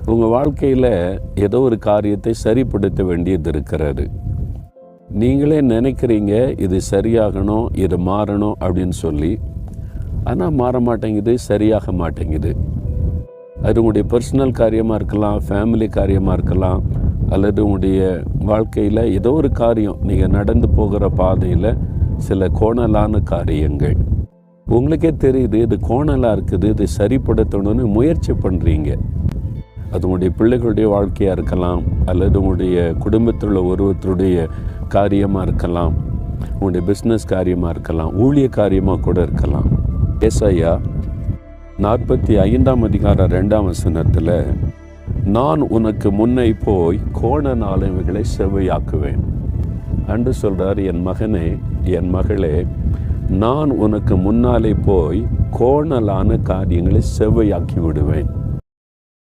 உங்கள் வாழ்க்கையில் ஏதோ ஒரு காரியத்தை சரிப்படுத்த வேண்டியது இருக்கிறாரு. நீங்களே நினைக்கிறீங்க இது சரியாகணும், இது மாறணும் அப்படின்னு சொல்லி. ஆனால் மாற மாட்டேங்குது, சரியாக மாட்டேங்குது. அது உங்களுடைய பர்சனல் காரியமாக இருக்கலாம், ஃபேமிலி காரியமாக இருக்கலாம், அல்லது உங்களுடைய வாழ்க்கையில் ஏதோ ஒரு காரியம், நீங்கள் நடந்து போகிற பாதையில் சில கோணலான காரியங்கள் உங்களுக்கே தெரியுது. இது கோணலாக இருக்குது, இது சரிப்படுத்தணும்னு முயற்சி பண்ணுறீங்க. அது உங்களுடைய பிள்ளைகளுடைய வாழ்க்கையாக இருக்கலாம், அல்லது உங்களுடைய குடும்பத்தில் உள்ள ஒருவருடைய காரியமாக இருக்கலாம், உங்களுடைய பிஸ்னஸ் காரியமாக இருக்கலாம், ஊழிய காரியமாக கூட இருக்கலாம். ஏசாயா 45 அதிகாரம் 2ஆம் வசனத்தில், நான் உனக்கு முன்னே போய் கோணலான இவைகளை செவ்வையாக்குவேன் என்று சொல்கிறார். என் மகனே, என் மகளே, நான் உனக்கு முன்னாலே போய் கோணலான காரியங்களை செவ்வையாக்கி விடுவேன்.